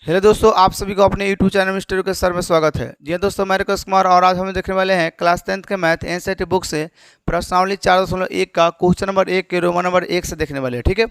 Hello दोस्तों, आप सभी को अपने यूट्यूब चैनल मिस्टर के सर में स्वागत है। जी हाँ दोस्तों, मैं रिकेश कुमार और आज हम देखने वाले हैं क्लास 10th के मैथ एनसीईआरटी बुक से प्रश्नावली 4.1 का क्वेश्चन नंबर 1 के रोमन नंबर 1 से देखने वाले हैं। ठीक है,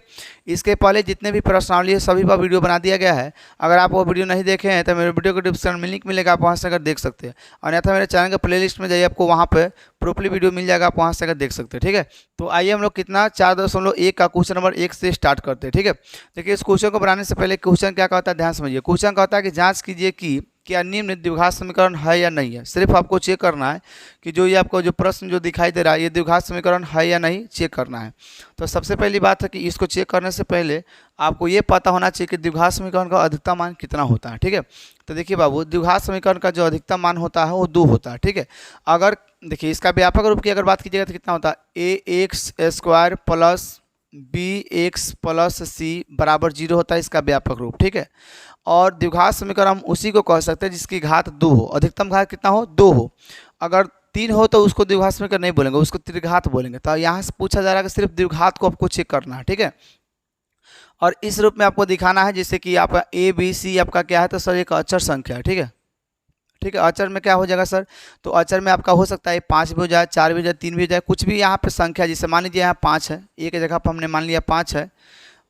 इसके पहले जितने भी प्रश्नावली है सभी का वीडियो बना दिया गया है। अगर आप वो वीडियो नहीं देखे हैं तो मेरे वीडियो को डिस्क्रिप्शन में लिंक मिलेगा, आप वहाँ से अगर देख सकते हैं। और अन्यथा मेरे चैनल के प्ले लिस्ट में जाइए, आपको वहाँ पर प्रॉपरली वीडियो मिल जाएगा, आप वहाँ से अगर देख सकते हैं। ठीक है, तो आइए हम लोग कितना 4.1 का क्वेश्चन नंबर 1 से स्टार्ट करते हैं। ठीक है, देखिए इस क्वेश्चन को बनाने से पहले क्वेश्चन क्या कहता है ध्यान समझिए। क्वेश्चन कहता है कि जांच कीजिए कि क्या निम्न द्विघात समीकरण है या नहीं है। सिर्फ आपको चेक करना है कि जो ये आपको जो प्रश्न जो दिखाई दे रहा है ये द्विघात समीकरण है या नहीं, चेक करना है। तो सबसे पहली बात है कि इसको चेक करने से पहले आपको ये पता होना चाहिए कि द्विघात समीकरण का अधिकतम मान कितना होता है। ठीक है, तो देखिए बाबू, द्विघात समीकरण का जो अधिकतम मान होता है वो 2 होता है। ठीक है, अगर देखिए इसका व्यापक रूप की अगर बात कीजिएगा तो कितना होता है, A X square plus B X plus C बराबर 0 होता है इसका व्यापक रूप। ठीक है, और द्विघात समीकरण हम उसी को कह सकते हैं जिसकी घात 2 हो, अधिकतम घात कितना हो, 2 हो। अगर 3 हो तो उसको द्विघात समीकरण नहीं बोलेंगे, उसको त्रिघात बोलेंगे। तो यहाँ से पूछा जा रहा है कि सिर्फ द्विघात को आपको चेक करना है। ठीक है, और इस रूप में आपको दिखाना है जैसे कि आपका ए बी सी आपका क्या है, तो सर एक अचर संख्या है। ठीक है, ठीक है, अचर में क्या हो जाएगा सर, तो अचर में आपका हो सकता है 5 भी हो जाए, 4 भी हो जाए, 3 भी हो जाए, कुछ भी यहाँ पे संख्या। जैसे मान लीजिए यहाँ 5 है, ए के जगह पर हमने मान लिया 5 है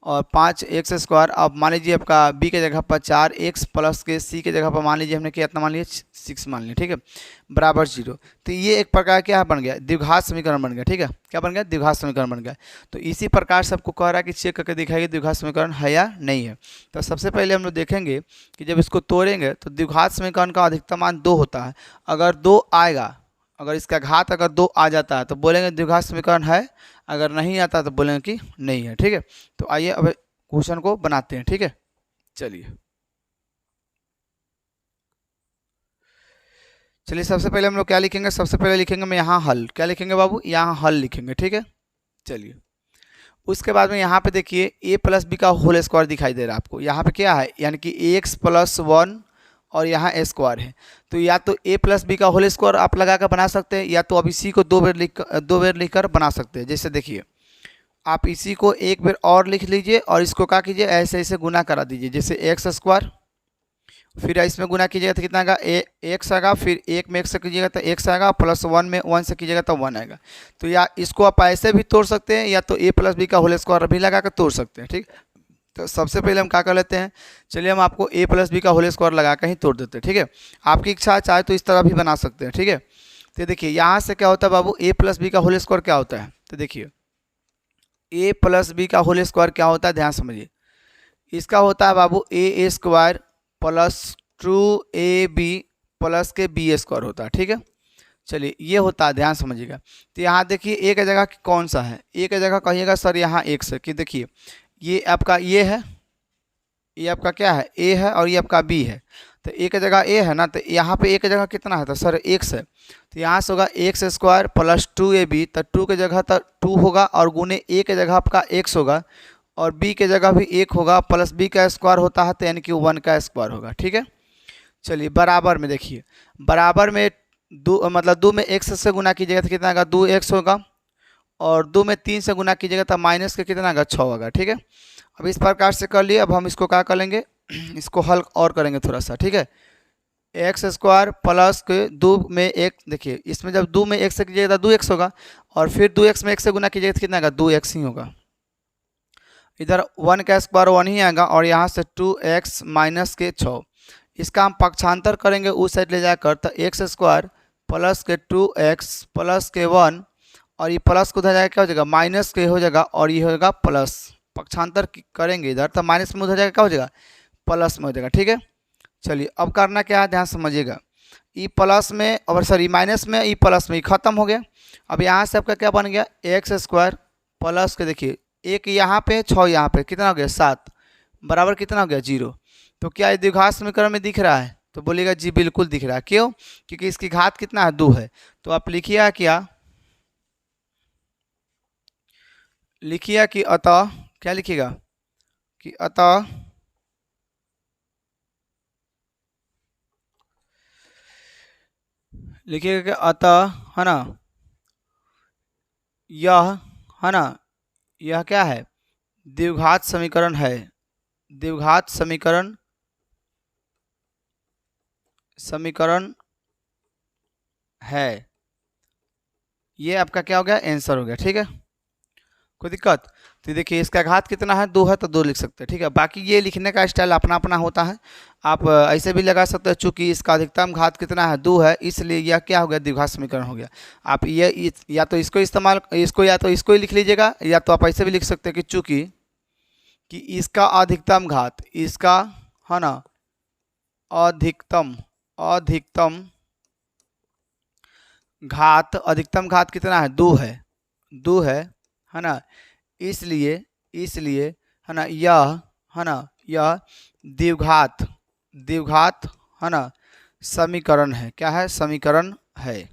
और 5 एक्स स्क्वायर। अब मान लीजिए आपका बी के जगह पर 4 एक्स प्लस के सी के जगह पर मान लीजिए हमने कितना मान लिया 6 मान लिया। ठीक है, बराबर 0। तो ये एक प्रकार क्या बन गया, द्विघात समीकरण बन गया। ठीक है, क्या बन गया, द्विघात समीकरण बन गया। तो इसी प्रकार से आपको कह रहा है कि चेक करके दिखाइए द्विघात समीकरण है या नहीं है। तो सबसे पहले हम लोग देखेंगे कि जब इसको तोड़ेंगे तो द्विघात समीकरण का अधिकतम मान 2 होता है। अगर 2 आएगा, अगर इसका घात अगर 2 आ जाता है तो बोलेंगे द्विघात समीकरण है, अगर नहीं आता तो बोलेंगे कि नहीं है। ठीक है, तो आइए अब क्वेश्चन को बनाते हैं। ठीक है, चलिए चलिए सबसे पहले हम लोग क्या लिखेंगे, सबसे पहले लिखेंगे मैं यहाँ हल। क्या लिखेंगे बाबू, यहाँ हल लिखेंगे। ठीक है, चलिए उसके बाद में यहाँ पे देखिए ए प्लस बी का होल स्क्वायर दिखाई दे रहा है आपको। यहाँ पे क्या है, यानी कि ए एक्स प्लस 1 और यहाँ स्क्वायर है। तो या तो ए प्लस बी का होल स्क्वायर आप लगा कर बना सकते हैं, या तो अब इसी को 2 बार लिखकर बना सकते हैं। जैसे देखिए आप इसी को एक बार और लिख लीजिए और इसको क्या कीजिए, ऐसे ऐसे गुना करा दीजिए। जैसे एक्स स्क्वायर, फिर इसमें गुना कीजिएगा तो कितना आएगा, एक्स आएगा, फिर एक में एक से कीजिएगा तो एक्स आएगा, प्लस 1 में 1 से कीजिएगा तो 1 आएगा। तो या इसको आप ऐसे भी तोड़ सकते हैं, या तो ए प्लस बी का होल स्क्वायर भी लगा कर तोड़ सकते हैं। ठीक, तो सबसे पहले हम क्या कर लेते हैं, चलिए हम आपको ए प्लस बी का होल स्क्वायर लगा कर ही तोड़ देते हैं। ठीक है, आपकी इच्छा चाहे तो इस तरह भी बना सकते हैं। ठीक है, तो देखिए यहाँ से क्या होता है बाबू, ए प्लस बी का होल स्क्वायर क्या होता है, तो देखिए ए प्लस बी का होल स्क्वायर क्या होता है, ध्यान समझिए। इसका होता है बाबू ए स्क्वायर प्लस 2ab प्लस के बी स्क्वायर होता है। ठीक है, चलिए ये होता है, ध्यान समझिएगा। तो यहाँ देखिए ए की जगह कौन सा है, ए की जगह कहिएगा सर यहाँ एक्स है। कि देखिए ये आपका ये है, ये आपका क्या है, ए है, और ये आपका बी है। तो ए की जगह ए है ना, तो यहाँ पे ए की जगह कितना है, तो सर एक्स है। तो यहाँ से होगा एक्स स्क्वायर प्लस 2ab, तो 2 की जगह तो 2 होगा और गुने ए की जगह आपका एक्स होगा, और बी की जगह भी 1 होगा, प्लस बी का स्क्वायर होता है तो यानी कि 1 का स्क्वायर होगा। ठीक है, चलिए बराबर में देखिए, बराबर में 2 मतलब 2 में एक्स से गुना कीजिएगा तो कितना आएगा, 2x होगा, और 2 में 3 से गुना कीजिएगा तो माइनस के कितना आएगा, 6 होगा। ठीक है, अब इस प्रकार से कर लिए। अब हम इसको क्या कर लेंगे, इसको हल और करेंगे थोड़ा सा। ठीक है, एक्स स्क्वायर प्लस के 2 में 1, देखिए इसमें जब 2 में 1 से कीजिएगा तो 2x होगा, और फिर 2x में 1 से गुना कीजिएगा तो कितना आएगा, 2x ही होगा। इधर 1 का स्क्वायर 1 ही आएगा, और यहाँ से 2x माइनस के 6। इसका हम पक्षांतर करेंगे उस साइड ले जाकर, तो एक्स स्क्वायर प्लस के 2x प्लस के 1, और ये प्लस को उधर जाएगा क्या हो जाएगा, माइनस के हो जाएगा, और ये हो जाएगा प्लस। पक्षांतर करेंगे इधर तो माइनस में उधर जाएगा क्या हो जाएगा, प्लस में हो जाएगा। ठीक है, चलिए अब करना क्या है, ध्यान समझिएगा। ई प्लस में और सॉरी माइनस में, ई प्लस में, ई खत्म हो गया। अब यहाँ से आपका क्या बन गया, एक्स स्क्वायर प्लस के देखिए एक यहाँ पे 6 यहाँ पे कितना हो गया 7, बराबर कितना हो गया 0। तो क्या ये द्विघात समीकरण में दिख रहा है, तो बोलिएगा जी बिल्कुल दिख रहा है। क्यों, क्योंकि इसकी घात कितना है 2 है। तो आप लिखिएगा क्या, लिखिएगा कि अतः, क्या लिखिएगा कि अतः लिखिएगा कि अतः, है ना, यह, है ना, यह क्या है, द्विघात समीकरण है, द्विघात समीकरण समीकरण है। ये आपका क्या हो गया, आंसर हो गया। ठीक है, कोई दिक्कत? तो देखिए इसका घात कितना है, 2 है तो 2 लिख सकते हैं। ठीक है, बाकी ये लिखने का स्टाइल अपना अपना होता है। आप ऐसे भी लगा सकते हैं, चूंकि इसका अधिकतम घात कितना है, 2 है, इसलिए यह क्या हो गया, द्विघात समीकरण हो गया। आप ये या तो इसको इस्तेमाल, इसको या तो इसको ही लिख लीजिएगा, या तो आप ऐसे भी लिख सकते हैं कि चूंकि कि इसका अधिकतम घात, इसका है ना अधिकतम घात, अधिकतम घात कितना है, 2 है, 2 है ना। इसलिए इसलिए है ना यह, है ना यह द्विघात है ना समीकरण है। क्या है, समीकरण है।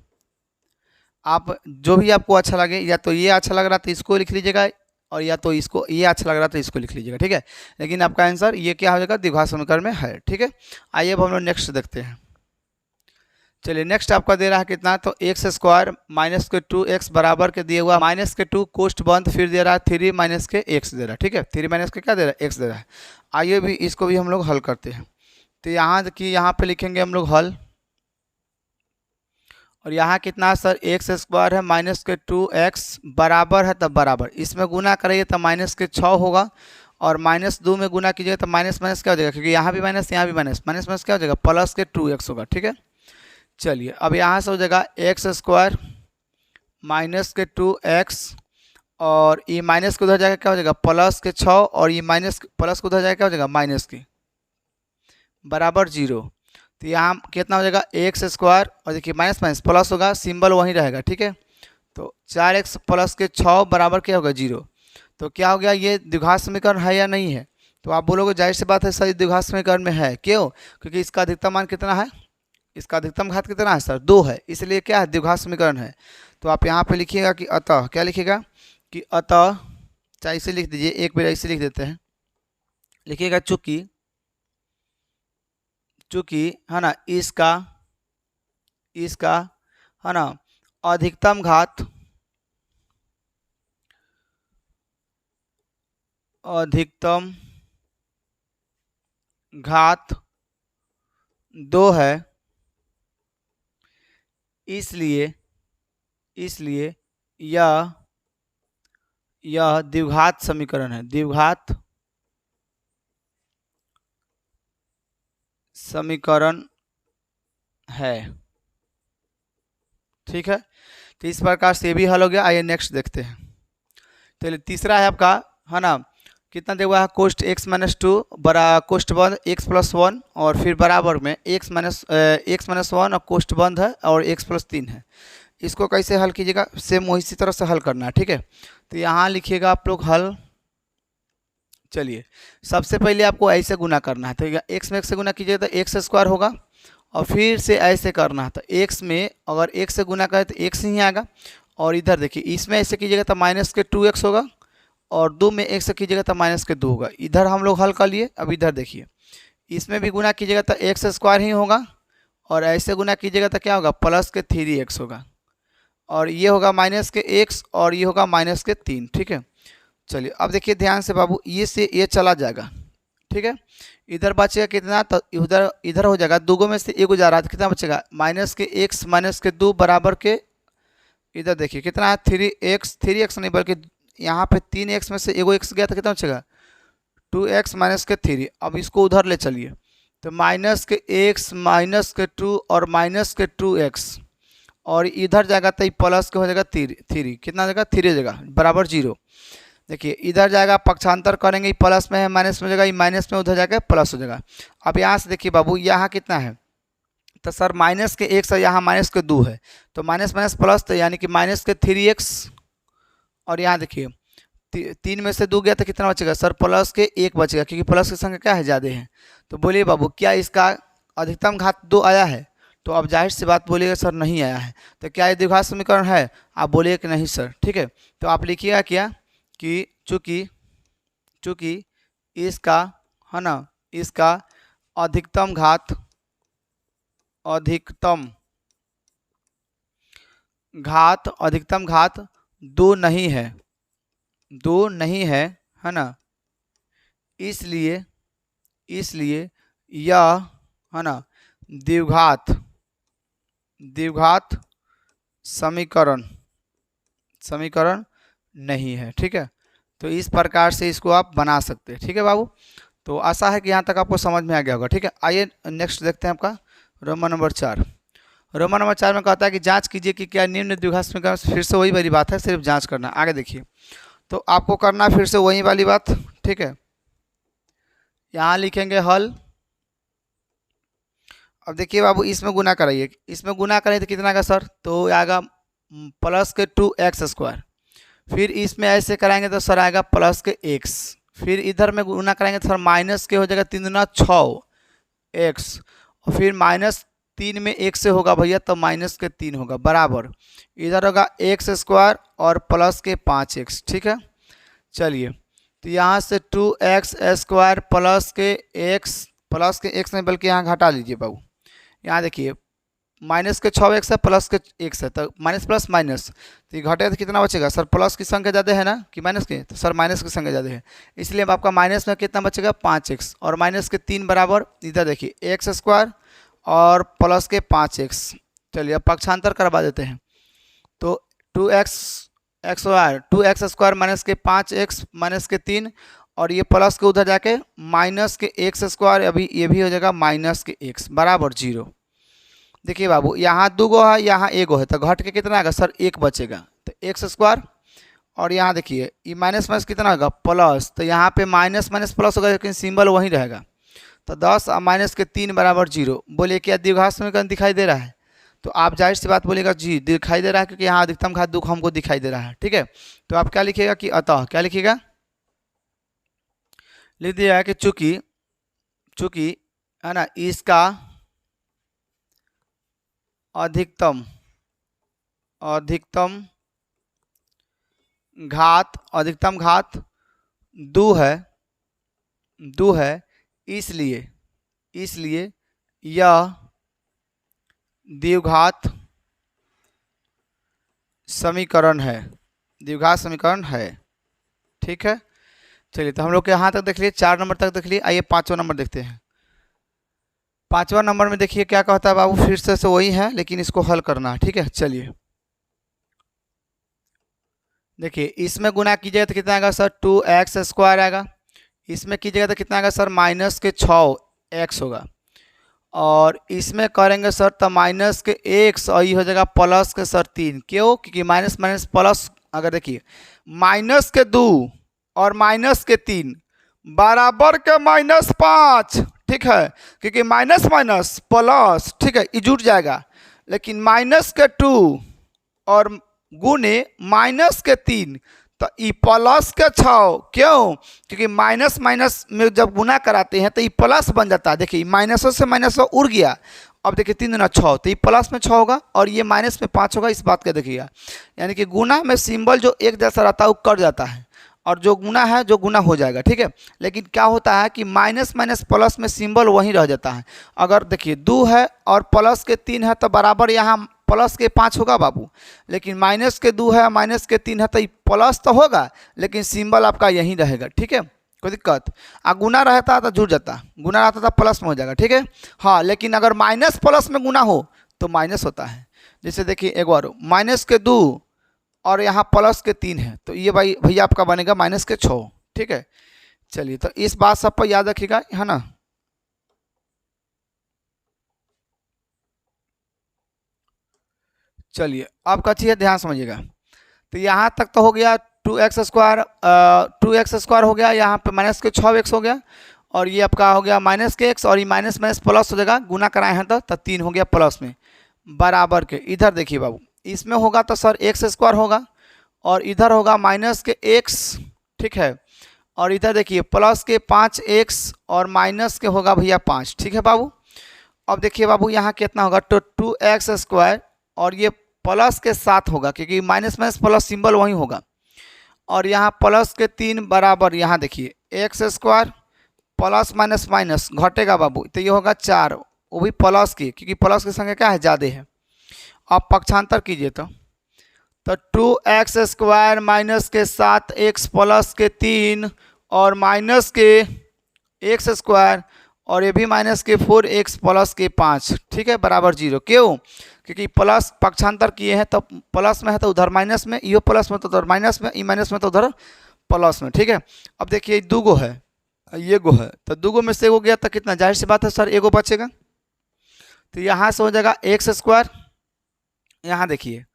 आप जो भी आपको अच्छा लगे, या तो ये अच्छा लग रहा तो इसको लिख लीजिएगा, और या तो इसको, ये अच्छा लग रहा तो इसको लिख लीजिएगा। ठीक है, लेकिन आपका आंसर ये क्या हो जाएगा, द्विघात समीकरण में है। ठीक है, आइए अब हम लोग नेक्स्ट देखते हैं। चलिए नेक्स्ट आपका दे रहा है कितना, तो एक्स स्क्वायर माइनस के 2x बराबर के दिए हुआ माइनस के 2 कोष्ट बंद, फिर दे रहा है 3 माइनस के x दे रहा है। ठीक है, 3 माइनस के क्या दे रहा है, x दे रहा है। आइए भी इसको भी हम लोग हल करते हैं। तो यहाँ देखिए, यहाँ पे लिखेंगे हम लोग हल, और यहाँ कितना है सर, एक्स स्क्वायर है माइनस के 2x बराबर है, तब बराबर इसमें गुना करेंगे तो माइनस के 6 होगा, और माइनस 2 में गुना कीजिएगा तो माइनस माइनस क्या हो जाएगा, क्योंकि यहाँ भी माइनस यहाँ भी माइनस, माइनस माइनस क्या हो जाएगा, प्लस के 2x होगा। ठीक है, चलिए अब यहाँ से हो जाएगा एक्स स्क्वायर माइनस के 2x, और ये माइनस को उधर जाएगा क्या हो जाएगा, प्लस के 6, और ये माइनस प्लस को उधर जाएगा क्या हो जाएगा, माइनस की, बराबर 0। तो यहाँ कितना हो जाएगा, एक्स स्क्वायर, और देखिए माइनस माइनस प्लस होगा, सिंबल वहीं रहेगा। ठीक है, तो 4x प्लस के 6 बराबर क्या होगा, 0। तो क्या हो गया, ये द्विघात समीकरण है या नहीं है? तो आप बोलोगे जाहिर सी बात है सर, द्विघात समीकरण में है। क्यों? क्योंकि इसका अधिकतम मान कितना है, इसका अधिकतम घात कितना है सर, 2 है, इसलिए क्या है, द्विघात समीकरण है। तो आप यहाँ पे लिखिएगा कि अतः, क्या लिखिएगा कि अतः, चाहे इसे लिख दीजिए, एक बार इसे लिख देते हैं, लिखिएगा चूंकि है ना इसका है ना अधिकतम घात 2 है, इसलिए यह द्विघात समीकरण है, द्विघात समीकरण है। ठीक है, तो इस प्रकार से भी हल हो गया। आइए नेक्स्ट देखते हैं। चलिए तीसरा है आपका, है ना कितना दिया हुआ है, कोष्ट x माइनस 2 बरा कोष्ट बंद x प्लस 1, और फिर बराबर में x माइनस 1 और कोष्ट बंद है, और x प्लस 3 है। इसको कैसे हल कीजिएगा, सेम वही इसी तरह से हल करना है। ठीक है, तो यहाँ लिखिएगा आप लोग हल। चलिए सबसे पहले आपको ऐसे गुना करना है, तो x में x से गुना कीजिएगा तो एक्स स्क्वायर होगा, और फिर से ऐसे करना है, तो x में अगर x से गुना करें तो x ही आएगा, और इधर देखिए इसमें ऐसे कीजिएगा तो माइनस के 2x होगा, और 2 में x से कीजिएगा तो माइनस के 2 होगा। इधर हम लोग हल कर लिए। अब इधर देखिए, इसमें भी गुना कीजिएगा तो एक्स स्क्वायर ही होगा, और ऐसे गुना कीजिएगा तो क्या होगा, प्लस के 3x होगा, और ये होगा माइनस के x, और ये होगा माइनस के 3। ठीक है, चलिए अब देखिए ध्यान से बाबू, ये से ये चला जाएगा। ठीक है, इधर बचेगा कितना, तो इधर हो जाएगा, दोगो में से एगो जा रहा है, तो कितना बचेगा, माइनस के x माइनस के 2 बराबर के, इधर देखिए कितना है, 3x नहीं बल्कि यहाँ पे 3x में से एगो x गया तो कितना बचेगा, 2x माइनस के 3। अब इसको उधर ले चलिए, तो माइनस के x माइनस के 2 और माइनस के 2x, और इधर जाएगा तो प्लस के हो जाएगा 3, कितना हो जाएगा, 3 हो जाएगा, बराबर 0। देखिए इधर जाएगा, पक्षांतर करेंगे, प्लस में है माइनस में हो जाएगा, ये माइनस में उधर जाकर प्लस हो जाएगा। अब यहाँ से देखिए बाबू, यहाँ कितना है, तो सर माइनस के 1 से यहाँ माइनस के 2 है, तो माइनस माइनस प्लस, तो यानी कि माइनस के 3x, और यहाँ देखिए 3 में से 2 गया तो कितना बचेगा सर, प्लस के 1 बचेगा, क्योंकि प्लस की संख्या क्या है, ज़्यादा है। तो बोलिए बाबू, क्या इसका अधिकतम घात 2 आया है? तो अब जाहिर सी बात बोलिएगा सर नहीं आया है। तो क्या ये द्विघात समीकरण है? आप बोलिए कि नहीं सर। ठीक है, तो आप लिखिएगा क्या कि चूँकि इसका है ना इसका अधिकतम घात 2 नहीं है, है ना, इसलिए यह है ना द्विघात द्विघात समीकरण समीकरण नहीं है। ठीक है, तो इस प्रकार से इसको आप बना सकते हैं। ठीक है बाबू, तो आशा है कि यहाँ तक आपको समझ में आ गया होगा। ठीक है, आइए नेक्स्ट देखते हैं आपका रोमन नंबर 4। रोमन नंबर 4 में कहता है कि जांच कीजिए कि क्या निम्न द्विघात समीकरण, फिर से वही वाली बात है, सिर्फ जांच करना। आगे देखिए, तो आपको करना फिर से वही वाली बात। ठीक है, यहाँ लिखेंगे हल। अब देखिए बाबू, इसमें गुना कराइए, इसमें गुना करें तो कितना का सर, तो आएगा प्लस के 2x²। फिर इसमें ऐसे कराएंगे तो सर आएगा प्लस के x। फिर इधर में गुना कराएंगे तो सर माइनस के हो जाएगा 3 दूना 6x, और फिर -3 में 1 से होगा भैया तो -3 होगा, बराबर इधर होगा x² और प्लस के 5x। ठीक है, चलिए तो यहाँ से 2x² प्लस के x नहीं बल्कि यहाँ घटा लीजिए बाबू। यहाँ देखिए माइनस के 6x है, प्लस के x है, तो माइनस प्लस माइनस, तो ये घटे तो कितना बचेगा सर, प्लस की संख्या ज़्यादा है ना कि माइनस के, तो सर माइनस की संख्या ज़्यादा है, इसलिए अब आपका माइनस में कितना बचेगा 5x, और माइनस के 3 बराबर इधर देखिए x² और प्लस के 5x। चलिए अब पक्षांतर करवा देते हैं, तो 2x² माइनस के 5x माइनस के 3, और ये प्लस के उधर जाके माइनस के x², अभी ये भी हो जाएगा माइनस के x बराबर 0। देखिए बाबू, यहाँ 2 गो है, यहाँ 1 गो है, तो घट के कितना आएगा सर 1 बचेगा, तो x², और यहाँ देखिए ये माइनस माइनस कितना होगा प्लस, तो यहाँ पे माइनस माइनस प्लस होगा लेकिन सिंबल वहीं रहेगा, तो 10 और माइनस के 3 बराबर 0। बोलिए क्या द्विघात समीकरण दिखाई दे रहा है, तो आप जाहिर सी बात बोलिएगा जी दिखाई दे रहा है, क्योंकि यहाँ अधिकतम घात दुख हमको दिखाई दे रहा है। ठीक है, तो आप क्या लिखिएगा कि अतः, क्या लिखिएगा, लिख दिया है कि चूंकि है ना इसका अधिकतम घात 2 है, इसलिए यह द्विघात समीकरण है। ठीक है, चलिए तो हम लोग यहाँ तक देख लिए, 4 नंबर तक देख लिए। आइए 5वां नंबर देखते हैं। 5वां नंबर में देखिए क्या कहता है बाबू, फिर से वही है लेकिन इसको हल करना है। ठीक है, चलिए देखिए, इसमें गुना कीजिएगा तो कितना आएगा सर 2x² आएगा, इसमें कीजिएगा तो कितना आएगा सर माइनस के 6x होगा, और इसमें करेंगे सर तो माइनस के x, और ये हो जाएगा प्लस के सर 3। क्यों, क्योंकि माइनस माइनस प्लस, अगर देखिए माइनस के 2 और माइनस के 3 बराबर के -5। ठीक है, क्योंकि माइनस माइनस प्लस, ठीक है, ये जुट जाएगा, लेकिन माइनस के 2 और गुने माइनस के 3 तो ई प्लस के 6। क्यों, क्योंकि माइनस माइनस में जब गुना कराते हैं तो ये प्लस बन जाता है। देखिए माइनसों से माइनस उड़ गया, अब देखिए 3 दूना 6, तो ये प्लस में 6 होगा और ये माइनस में 5 होगा। इस बात का देखिएगा, यानी कि गुना में सिंबल जो एक जैसा रहता है वो कट जाता है, और जो गुना है जो गुना हो जाएगा। ठीक है, लेकिन क्या होता है कि माइनस माइनस प्लस में सिंबल वहीं रह जाता है। अगर देखिए 2 है और प्लस के 3 है तो बराबर यहाँ प्लस के 5 होगा बाबू, लेकिन माइनस के 2 है माइनस के 3 है तो प्लस तो होगा लेकिन सिंबल आपका यहीं रहेगा। ठीक है, कोई दिक्कत, गुना रहता तो जुड़ जाता, गुना रहता था प्लस में हो जाएगा। ठीक है, हाँ, लेकिन अगर माइनस प्लस में गुना हो तो माइनस होता है। जैसे देखिए एक बार माइनस के 2 और यहाँ प्लस के 3 है, तो ये भाई भैया आपका बनेगा माइनस के 6। ठीक है, चलिए तो इस बात सब पर याद रखिएगा, है ना। चलिए आपका चीज़ है, ध्यान समझिएगा। तो यहाँ तक तो हो गया 2x² हो गया, यहाँ पे माइनस के 6x हो गया, और ये आपका हो गया माइनस के x, और ये माइनस माइनस प्लस हो जाएगा, गुना कराए हैं तो 3 हो गया प्लस में बराबर के। इधर देखिए बाबू, इसमें होगा तो सर x² होगा, और इधर होगा माइनस के x। ठीक है, और इधर देखिए प्लस के 5x और माइनस के होगा भैया 5। ठीक है बाबू, अब देखिए बाबू यहाँ कितना होगा, तो 2x² और ये प्लस के 7 होगा, क्योंकि माइनस माइनस प्लस सिंबल वहीं होगा, और यहाँ प्लस के 3 बराबर, यहाँ देखिए x² प्लस माइनस माइनस घटेगा बाबू, तो ये होगा 4, वो भी प्लस की, क्योंकि प्लस की संख्या क्या है ज़्यादा है। अब पक्षांतर कीजिए तो 2x² माइनस के 7x प्लस के 3 और माइनस के x² और ये भी -4x प्लस के 5, ठीक है, बराबर 0। क्यों? क्योंकि प्लस पक्षांतर किए हैं तो प्लस में है तो उधर माइनस में, यो प्लस में तो उधर माइनस में, ई माइनस में तो उधर प्लस में, ठीक है। अब देखिए दो गो है, ये गो है, तो दो गो में से एगो गया तो कितना, जाहिर सी बात है सर एगो बचेगा, तो यहाँ से हो जाएगा x²। यहाँ देखिए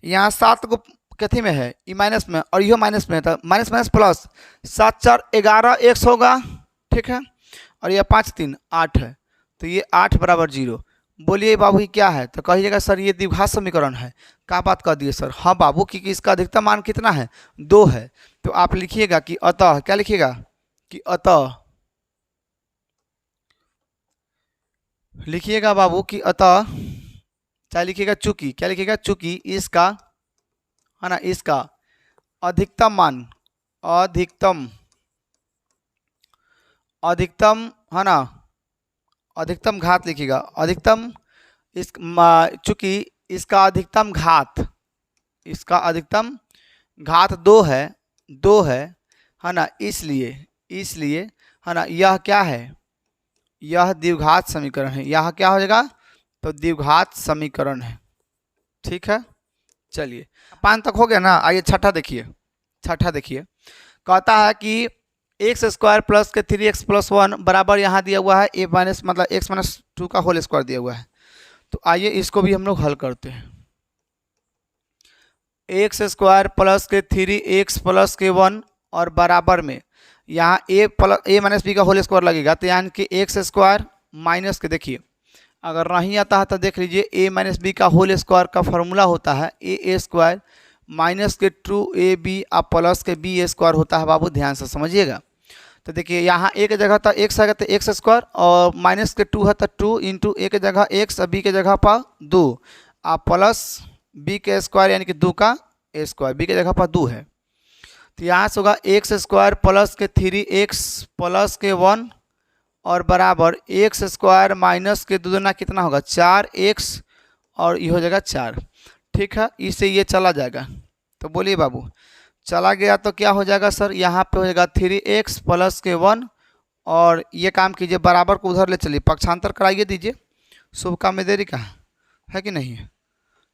यहाँ 7 गो कथी में है, ई माइनस में और यो माइनस में है, तो माइनस माइनस प्लस, 7 4 11 x होगा, ठीक है, और यह 5 3 8 है, तो ये 8 बराबर 0। बोलिए बाबू ये क्या है, तो कहिएगा सर ये द्विघात समीकरण है। क्या बात कर दिए सर? हाँ बाबू, क्योंकि इसका अधिकतम मान कितना है, 2 है। तो आप लिखिएगा कि अतः, क्या लिखिएगा कि अतः, लिखिएगा बाबू कि अतः, चाहे लिखिएगा चूंकि, क्या लिखिएगा, चूंकि इसका, है ना, इसका अधिकतम मान, अधिकतम, अधिकतम, है ना, अधिकतम घात लिखिएगा, अधिकतम, इस चूंकि इसका अधिकतम घात, इसका अधिकतम घात 2 है, 2 है ना, इसलिए, इसलिए, है ना, यह क्या है, यह द्विघात समीकरण है। यह क्या हो जाएगा, तो द्विघात समीकरण है, ठीक है। चलिए 5 तक हो गया ना। आइए छठा देखिए, छठा देखिए, कहता है कि x² प्लस के 3x + 1 बराबर यहाँ दिया हुआ है a माइनस, मतलब x - 2 का होल स्क्वायर दिया हुआ है। तो आइए इसको भी हम लोग हल करते हैं। x² प्लस के 3x प्लस के 1 और बराबर में यहाँ a माइनस b का होल स्क्वायर लगेगा, तो यानी कि x² माइनस के, देखिए अगर नहीं आता है तो देख लीजिए, a माइनस बी का होल स्क्वायर का फॉर्मूला होता है a² माइनस के 2ab और प्लस के b² होता है। बाबू ध्यान से समझिएगा। तो देखिए यहाँ a के जगह तो x आएगा तो x² और माइनस के 2 है तो 2 इंटू a के जगह x और b के जगह पर 2 और प्लस b के स्क्वायर यानी कि 2 का स्क्वायर, b के जगह पर 2 है। तो यहाँ से होगा x² प्लस के 3x प्लस के 1 और बराबर x² माइनस के 2 दूना कितना होगा, 4x और ये हो जाएगा 4, ठीक है। इससे ये चला जाएगा, तो बोलिए बाबू चला गया तो क्या हो जाएगा सर, यहाँ पे हो जाएगा 3x प्लस के 1 और ये काम कीजिए, बराबर को उधर ले चलिए, पक्षांतर कराइए दीजिए, शुभ काम में देरी कहाँ है कि नहीं है।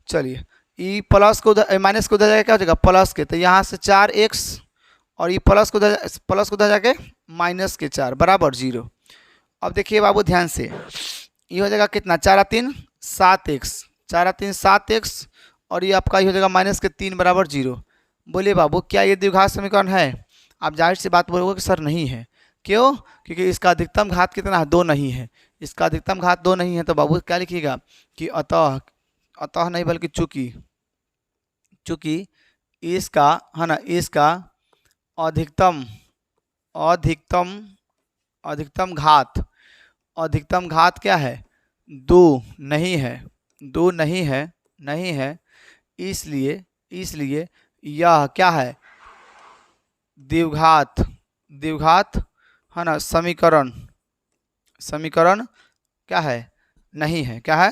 चलिए ई प्लस को उधर, माइनस को उधर जाके क्या हो जाएगा प्लस के, तो यहाँ से 4x और ये प्लस को उधर जाके माइनस के 4 बराबर 0। अब देखिए बाबू ध्यान से, ये हो जाएगा कितना, 4 3 7x, 4 3 7x और ये आपका ये हो जाएगा माइनस के 3 बराबर 0। बोलिए बाबू क्या ये द्विघात समीकरण है? आप जाहिर सी बात बोलोगे कि सर नहीं है। क्यों? क्योंकि इसका अधिकतम घात कितना है, 2 नहीं है, इसका अधिकतम घात 2 नहीं है। तो बाबू क्या लिखिएगा कि अतः, अतः नहीं बल्कि चूंकि, चूंकि इसका, है ना, इसका अधिकतम, अधिकतम, अधिकतम घात, अधिकतम घात क्या है, 2 नहीं है, 2 नहीं है, नहीं है, इसलिए, इसलिए यह क्या है, द्विघात, द्विघात, है ना, समीकरण, समीकरण क्या है, नहीं है, क्या है,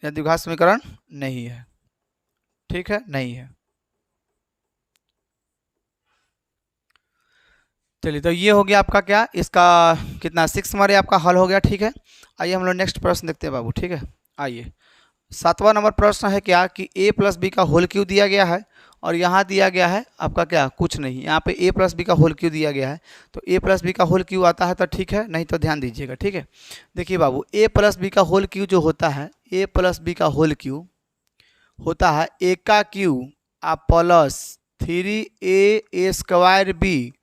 यह द्विघात समीकरण नहीं है, ठीक है, नहीं है। चलिए तो ये हो गया आपका क्या, इसका कितना 6 नंबर आपका हल हो गया, ठीक है। आइए हम लोग नेक्स्ट प्रश्न देखते हैं बाबू, ठीक है। आइए 7वां नंबर प्रश्न है क्या कि a + b का होल क्यों दिया गया है और यहाँ दिया गया है आपका क्या, कुछ नहीं, यहाँ पे a + b का होल क्यों दिया गया है। तो a + b का होल क्यों आता है तो ठीक है, नहीं तो ध्यान दीजिएगा, ठीक है। देखिए बाबू a + b का होल क्यों जो होता है, a + b का होल क्यों होता है a का क्यू आ प्लस 3a²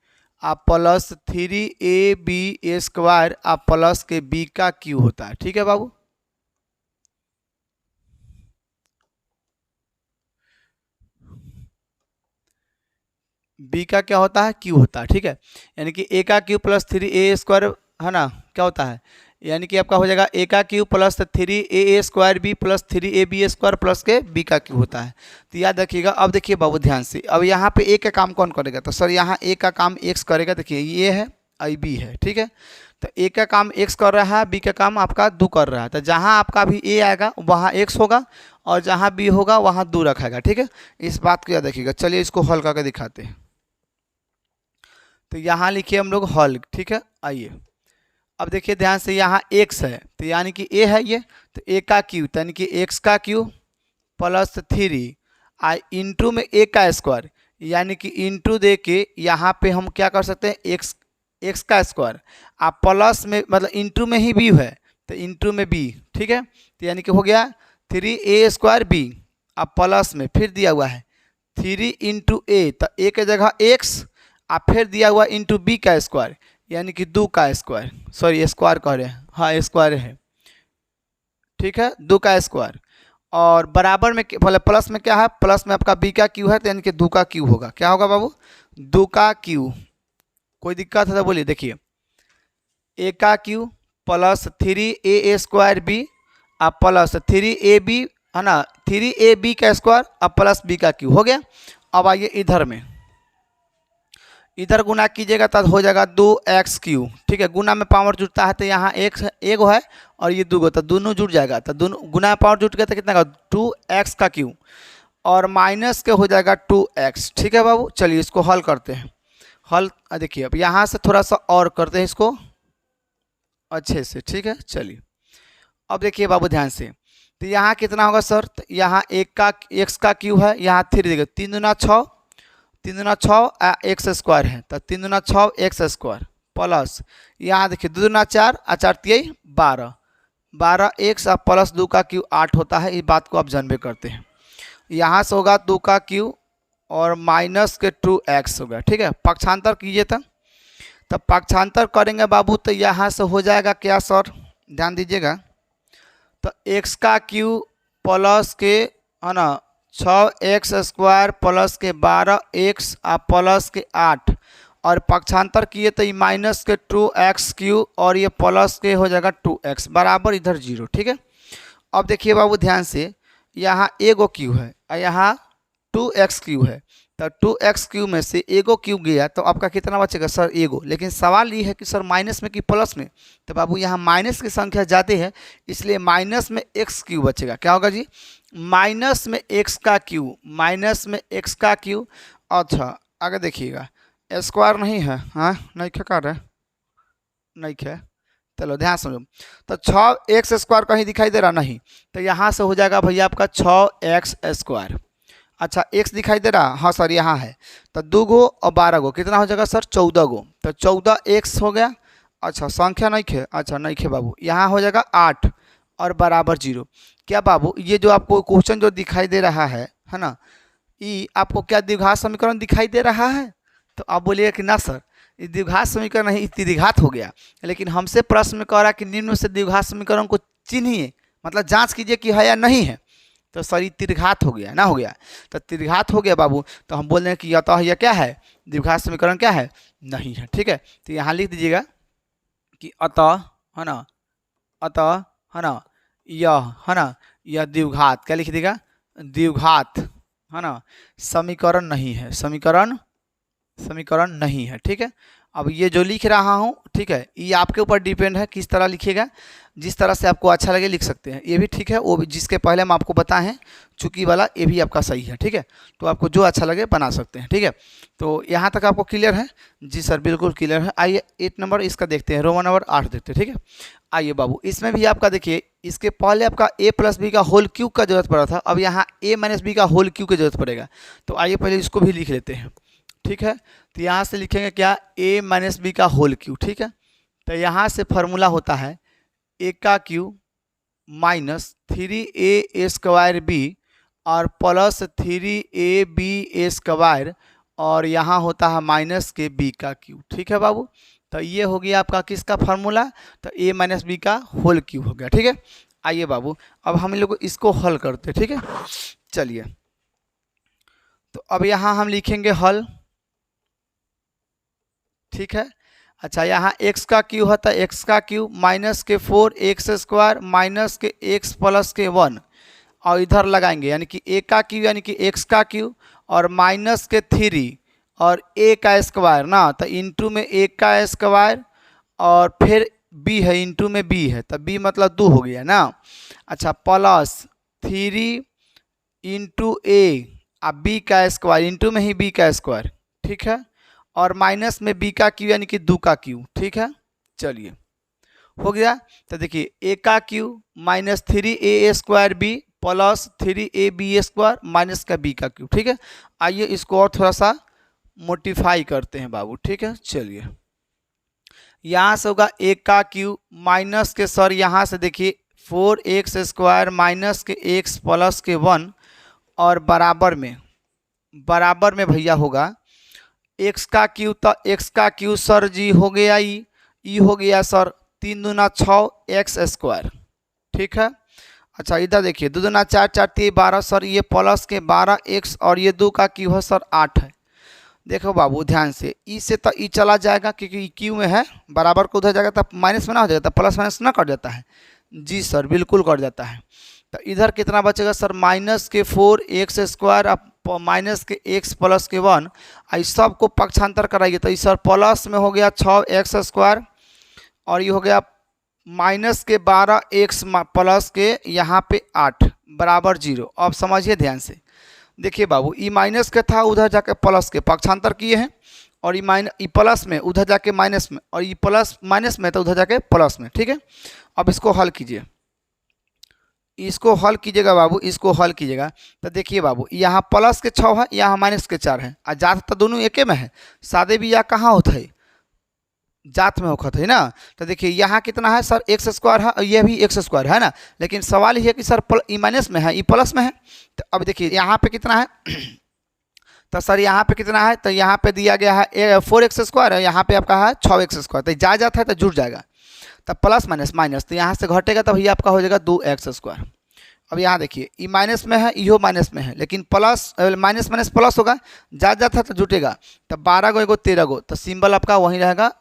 आ प्लस 3ab² आ प्लस के b का क्यू होता है, ठीक है बाबू। b का क्या होता है, क्यू होता है, ठीक है। यानी कि a का क्यू प्लस 3a² है ना, क्या होता है, यानी कि आपका हो जाएगा a का Q plus 3a² b plus 3ab² plus के b का क्यू होता है। तो याद रखिएगा। अब देखिए बाबू ध्यान से, अब यहाँ पे a का काम कौन करेगा, तो सर यहाँ a का काम x करेगा। देखिए ये है आई b है, ठीक है। तो a का काम x कर रहा है, b का काम आपका 2 कर रहा है। तो जहाँ आपका भी a आएगा वहाँ x होगा और जहाँ b होगा वहाँ 2 रखेगा, ठीक है। इस बात को याद रखिएगा। चलिए इसको हल करके दिखाते हैं। तो यहाँ लिखिए हम लोग हल, ठीक है। आइए अब देखिए ध्यान से, यहाँ x है तो यानी कि a है ये, तो a का क्यू यानी कि x का क्यू प्लस 3 इंटू में a का स्क्वायर, यानी कि इंटू दे के यहाँ पे हम क्या कर सकते हैं, x का स्क्वायर, आप प्लस में मतलब इंटू में ही b है तो इंटू में b, ठीक है। तो यानी कि हो गया 3a स्क्वायर b, अब प्लस में फिर दिया हुआ है 3 इंटू ए, तो ए के जगह x, आप फिर दिया हुआ इंटू b का स्क्वायर यानी कि 2 का स्क्वायर, सॉरी स्क्वायर कह रहे हैं, हाँ स्क्वायर है, ठीक है 2 का स्क्वायर। और बराबर में बोले प्लस में क्या है, प्लस में आपका b का क्यू है तो यानी कि 2 का क्यू होगा, क्या होगा बाबू 2 का क्यू। कोई दिक्कत है तो बोलिए, देखिए a का Q plus 3a square b अब प्लस 3ab है ना, 3ab का स्क्वायर अब प्लस b का क्यू हो गया। अब आइए इधर में, इधर गुना कीजिएगा तब हो जाएगा 2x क्यू, ठीक है। गुना में पावर जुड़ता है तो यहाँ एक एगो है और ये 2 गो, तो दोनों जुड़ जाएगा, तो दोनों गुना में पावर जुट गया तो कितना का 2x का क्यू और माइनस के हो जाएगा 2x, ठीक है बाबू। चलिए इसको हल करते हैं, हल देखिए अब यहाँ से थोड़ा सा और करते हैं इसको अच्छे से, ठीक है। चलिए अब देखिए बाबू ध्यान से, तो यहाँ कितना होगा सर, तो यहाँ x का क्यू है, यहाँ 3 देखिए 3 दूना 6, 3 दूना 6 एक्स स्क्वायर है तो 3 दूना 6 एक्स स्क्वायर प्लस यहाँ देखिए 2 दूना 4 4 3 12, 12 एक्स और प्लस 2 का क्यू 8 होता है, इस बात को आप जानबे करते हैं। यहाँ से होगा 2 का क्यू और माइनस के 2x होगा, ठीक है। पक्षांतर कीजिए तब पक्षांतर करेंगे बाबू तो यहाँ से हो जाएगा क्या सर, ध्यान दीजिएगा, तो x का क्यू प्लस के है ना 6x स्क्वायर प्लस के 12x और प्लस के 8 और पक्षांतर किए तो ये माइनस के 2x क्यू और ये प्लस के हो जाएगा 2x बराबर इधर 0, ठीक है। अब देखिए बाबू ध्यान से, यहाँ एगो क्यू है और यहाँ 2x क्यू है, तो 2x क्यू में से एगो क्यू गया तो आपका कितना बचेगा सर एगो, लेकिन सवाल ये है कि सर माइनस में कि प्लस में, तो बाबू यहाँ माइनस की संख्या ज़्यादा है इसलिए माइनस में x क्यू बचेगा, क्या होगा जी माइनस में x का क्यू, माइनस में x का क्यू। अच्छा आगे देखिएगा स्क्वायर नहीं है, हाँ नहीं क्या कर रहा है, नहीं है, चलो ध्यान समझो, तो 6x स्क्वायर कहीं दिखाई दे रहा नहीं, तो यहाँ से हो जाएगा भैया आपका 6x स्क्वायर। अच्छा x दिखाई दे रहा, हाँ सर यहाँ है, तो 2 गो और 12 गो कितना हो जाएगा सर 14 गो, तो 14x हो गया। अच्छा संख्या नहीं खे, अच्छा नहीं खे बाबू, यहाँ हो जाएगा 8 और बराबर 0। क्या बाबू ये जो आपको क्वेश्चन जो दिखाई दे रहा है ना, ये आपको क्या द्विघात समीकरण दिखाई दे रहा है, तो आप बोलिएगा कि ना सर ये द्विघात समीकरण नहीं त्रिघात हो गया, लेकिन हमसे प्रश्न में कह रहा है कि निम्न से द्विघात समीकरण को चिन्हिए, मतलब जांच कीजिए कि है या नहीं है, तो सर ये त्रिघात हो गया ना, हो गया तो त्रिघात हो गया बाबू, तो हम बोल रहे हैं कि अतः यह क्या है द्विघात समीकरण क्या है नहीं है, ठीक है। तो यहाँ लिख दीजिएगा कि अतः है ना, अतः है ना यह है ना यह द्विघात, क्या लिख देगा द्विघात है ना समीकरण नहीं है, समीकरण नहीं है, ठीक है। अब ये जो लिख रहा हूँ, ठीक है, ये आपके ऊपर डिपेंड है किस तरह लिखिएगा, जिस तरह से आपको अच्छा लगे लिख सकते हैं, ये भी ठीक है, वो भी जिसके पहले हम आपको बताएं हैं चूंकि वाला ये भी आपका सही है, ठीक है। तो आपको जो अच्छा लगे बना सकते हैं, ठीक है। तो यहाँ तक आपको क्लियर है जी सर, बिल्कुल क्लियर है। आइए 8 नंबर इसका देखते हैं, रोमन नंबर 8 देखते हैं, ठीक है। आइए बाबू इसमें भी आपका देखिए, इसके पहले आपका a प्लस बी का होल क्यूब का जरूरत पड़ा था, अब यहाँ a माइनस बी का होल क्यूब की जरूरत पड़ेगा, तो आइए पहले इसको भी लिख लेते हैं, ठीक है। तो यहाँ से लिखेंगे क्या a माइनस बी का होल क्यूब, ठीक है। तो यहाँ से फार्मूला होता है a का cube minus 3a square b और प्लस 3ab स्क्वायर और यहाँ होता है माइनस के b का क्यूब, ठीक है बाबू। तो ये हो गया आपका किसका फार्मूला, तो a माइनस बी का होल क्यूब हो गया, ठीक है। आइए बाबू अब हम लोग इसको हल करते हैं, ठीक है। चलिए तो अब यहाँ हम लिखेंगे हल, ठीक है। अच्छा यहाँ x का क्यू होता है x का क्यू माइनस के 4x स्क्वायर माइनस के x प्लस के 1 और इधर लगाएंगे यानी कि a का क्यू यानी कि x का क्यू और माइनस के 3 और a का स्क्वायर ना, तो इंटू में a का स्क्वायर और फिर b है इंटू में b है, तो b मतलब 2 हो गया ना। अच्छा प्लस 3 इंटू a अब b का स्क्वायर इंटू में ही b का स्क्वायर, ठीक है, और माइनस में b का क्यू यानी कि 2 का क्यू, ठीक है। चलिए हो गया। तो देखिए ए का Q minus 3a² b plus 3ab² minus का b का क्यू। ठीक है, आइए इसको और थोड़ा सा मोडिफाई करते हैं बाबू। ठीक है, चलिए यहाँ से होगा ए का क्यू माइनस के सर यहाँ से देखिए 4x² माइनस के x प्लस के 1 और बराबर में भैया होगा x का क्यू। तो x का क्यू सर जी हो गया ई हो गया सर 3 दूना 6 x²। ठीक है, अच्छा इधर देखिए 2 दूना 4 4 3 12 सर ये प्लस के 12x और ये 2 का क्यू है सर 8 है। देखो बाबू ध्यान से ई से तो ई चला जाएगा क्योंकि क्यू में है, बराबर को उधर जाएगा तब माइनस में ना हो जाएगा, तब प्लस माइनस ना कट जाता है। जी सर बिल्कुल कट जाता है। तो इधर कितना बचेगा सर माइनस के 4x² माइनस के x प्लस के 1 इस सब को पक्षांतर कराइए तो इस सर प्लस में हो गया 6x² और ये हो गया माइनस के 12x प्लस के यहाँ पे 8 बराबर 0। अब समझिए ध्यान से, देखिए बाबू ई माइनस के था उधर जाके प्लस के पक्षांतर किए हैं और ई प्लस में उधर जाके माइनस में और ई प्लस माइनस में तो उधर जाके प्लस में। ठीक है, अब इसको हल कीजिए, इसको हल कीजिएगा बाबू, इसको हल कीजिएगा। तो देखिए बाबू यहाँ प्लस के 6 है, यहाँ माइनस के 4 है, और जात तो दोनों एके में है, सादे भी यहाँ कहाँ होता है जात में होखत है ना। तो देखिए यहाँ कितना है सर x² है और यह भी x² है ना, लेकिन सवाल ये है कि सर ई माइनस में है ई प्लस में है। तो अब देखिए यहाँ पे कितना है तो सर यहाँ पे कितना है, तो यहाँ पे दिया गया है 4x² है, यहाँ पे आपका है 6x²। तो जा जाता है तो जुड़ जाएगा, तब प्लस माइनस माइनस तो यहाँ से घटेगा तब ये आपका हो जाएगा 2x²। अब यहाँ देखिए ई माइनस में है इहो माइनस में है, लेकिन प्लस माइनस माइनस प्लस होगा, जा जाता है तो जुटेगा, तब 12 गो एगो 13 गो, तो सिंबल आपका वहीं रहेगा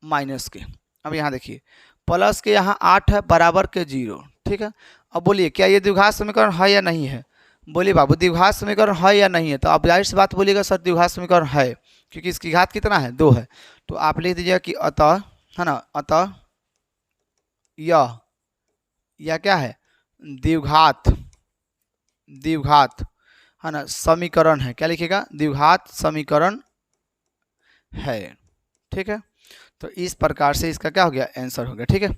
माइनस के। अब यहाँ देखिए प्लस के यहाँ 8 है बराबर के 0। ठीक है, अब बोलिए क्या ये द्विघात समीकरण है या नहीं है? बोलिए बाबू द्विघात समीकरण है या नहीं है? तो आप जाहिर सी बात बोलिएगा सर द्विघात समीकरण है, क्योंकि इसकी घात कितना है 2 है। तो आप लिख दीजिएगा कि अतः है ना, अतः यह क्या है द्विघात है ना समीकरण है। क्या लिखिएगा द्विघात समीकरण है। ठीक है, तो इस प्रकार से इसका क्या हो गया आंसर हो गया। ठीक है,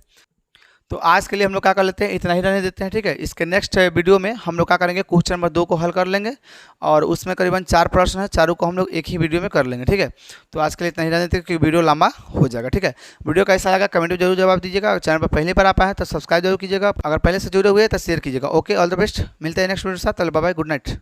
तो आज के लिए हम लोग क्या कर लेते हैं, इतना ही रहने देते हैं। ठीक है, इसके नेक्स्ट वीडियो में हम लोग क्या करेंगे क्वेश्चन नंबर 2 को हल कर लेंगे और उसमें करीबन 4 प्रश्न है, चारों को हम लोग एक ही वीडियो में कर लेंगे। ठीक है, तो आज के लिए इतना ही रहने देते हैं क्योंकि वीडियो लंबा हो जाएगा। ठीक है, वीडियो कैसा लगा कमेंट में जरूर जवाब दीजिएगा। चैनल पर पहली बार आप आए तो सब्सक्राइब जरूर कीजिएगा, अगर पहले से जुड़े हुए तो शेयर कीजिएगा। ओके, ऑल द बेस्ट, मिलते हैं नेक्स्ट वीडियो के साथ। Bye bye, good night.